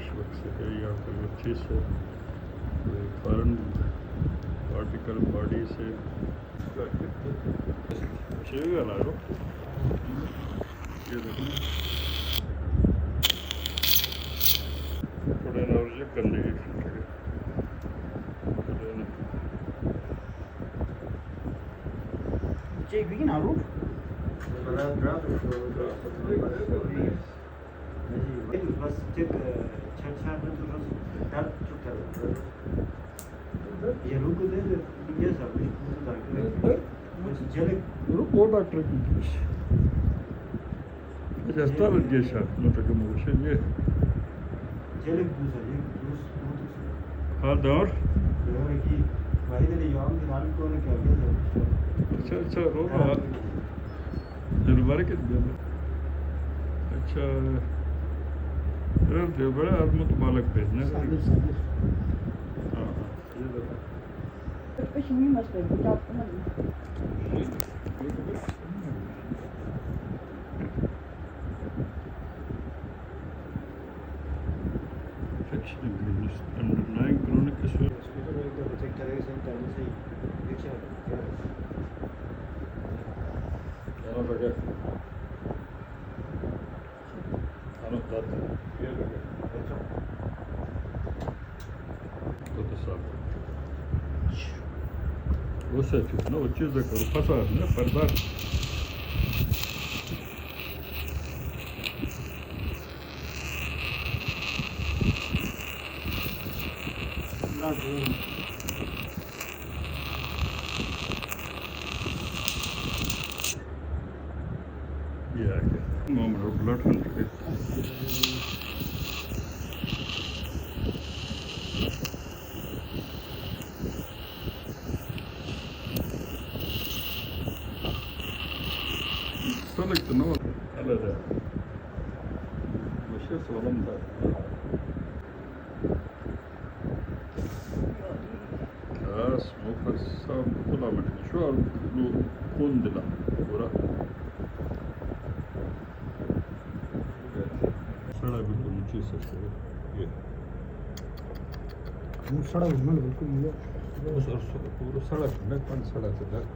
Brush work से है या कोई अच्छी से कोई फॉरेन पार्टिकल बॉडी से चाहिए ना रो ये देखो थोड़े ना और ये करने की Jay Green Aural? O doctor की अच्छा स्टार ये शायद मतलब कि मुझे ये हाँ दौर अच्छा अच्छा रो रहा जनवरी के दिन अच्छा यार बड़ा आदमी तो बालक भेजने हाँ ये देखो Почему не можешь быть? underlying chronic issue وصلت نو چیز کرو فسا نه پردار Yeah, moment of blood hunter. Select the note. Hello there. What's your solemn that? Smoker some kilometer. Sure, no kundila. Pura. सड़ा बिल्कुल नीचे से ये सड़ा बिल्कुल ये उस पूरा सड़ा है कौन सड़ा से दर्द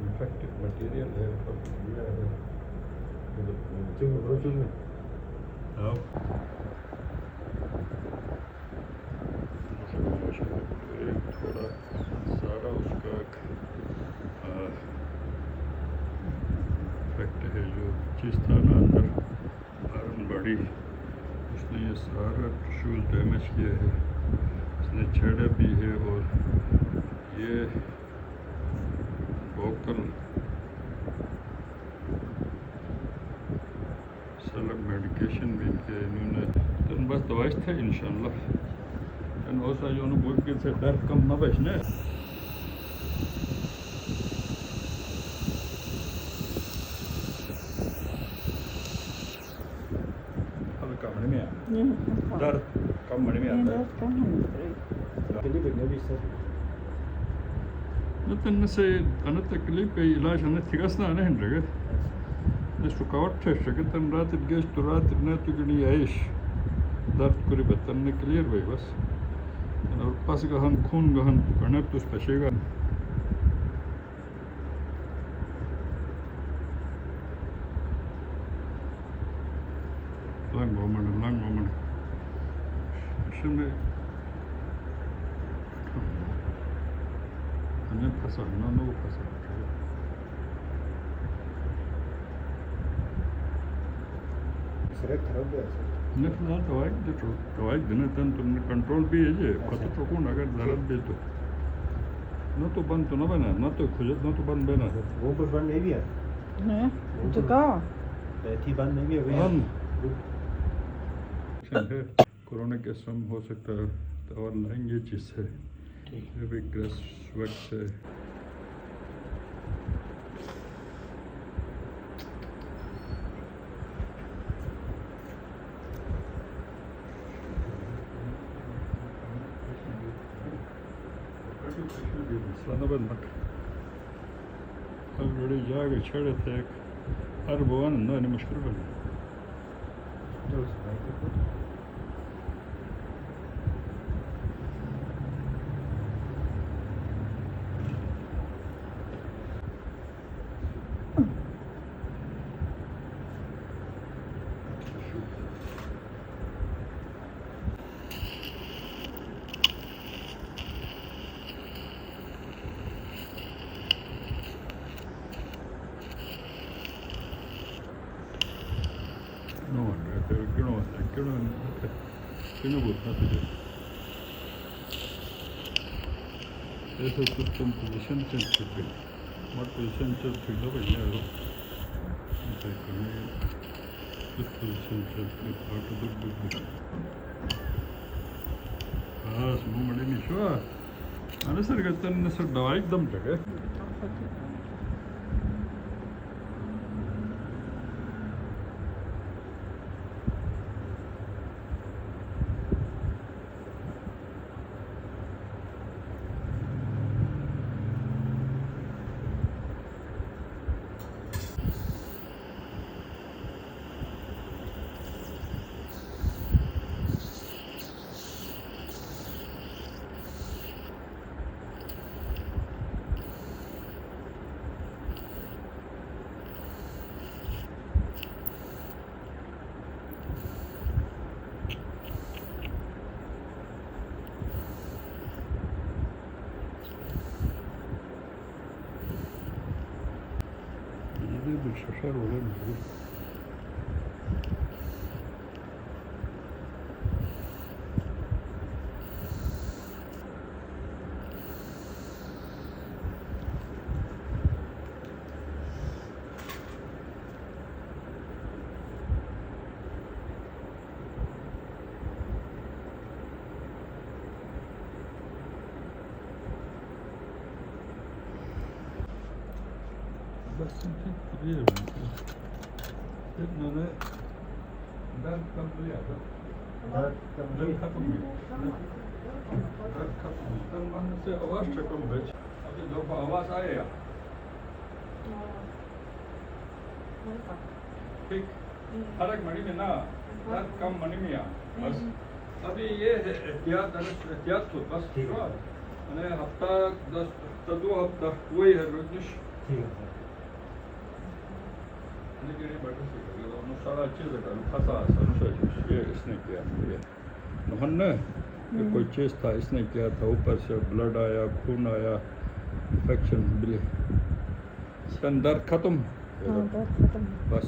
इन्फेक्टेड मटेरियल है और ये है जो रोजू में आओ थोड़ा सारा उसका इफेक्ट है जो चीज़ था ना अंदर आयरन बॉडी उसने ये सारा टिश्यूज डैमेज किया है इसने छेड़ा भी है और ये वोकल सलग मेडिकेशन भी इनके इन्होंने तो बस दवाई थे इंशाल्लाह एंड also जो उन्होंने बोल के से दर्द कम ना बचने दर्द कम होने में आता है नतन से अन तकलीफ पे इलाज अन थिगसना न हिंड्रगे इस रुकावट थे शकतन रात गेस तो रात न तो गनी आइश दर्द करे बतन ने क्लियर भाई बस और पास गहन खून गहन करने तो स्पेशेगा lang moment şimdi anne pasar ne pasar sir खराब है ne falan davayi देना तन तुमने कंट्रोल भी है ये पता तो कौन अगर जरूरत भी तो न तो बंद तो ना बना न तो खुजत न तो बंद बना वो कुछ बंद नहीं भी है नहीं तो का थी बंद नहीं भी है कोरोना के सम हो सकता है तो और लाइन ये चीज़ है ये भी ग्रेस वक्त है ऑलरेडी जाके छड़े थे हर भगवान ना मुश्किल बनी No wonder, there's a system position sensitive. What position sensitive over here? This position sensitive. How to do this? Movement in sure. Anasar gatan sir dawai ekdam jagah. Bir şaşar olur mu? Bak şimdi biliyorum. Bunları ben kapılı yaptım. Ben kapımı. Ben kapımı. Ben bana se आवाज çekim beç. Abi जब आवाज आए या ठीक फर्क मणि में ना दर्द कम मणि में या बस अभी ये एहतियात तो बस ठीक है અને હપ્તા 10 2 હપ્તા કોઈ હે રોજની ठीक है सर लेकिन ये बड़ा सी है तो सारा चीज़ का फंसा समझो ये इसने किया ये नहन्ने कोई चीज़ था इसने किया था ऊपर से ब्लड आया खून आया इन्फेक्शन बिल्ली दर्द खत्म हाँ, दर्द खत्म। बस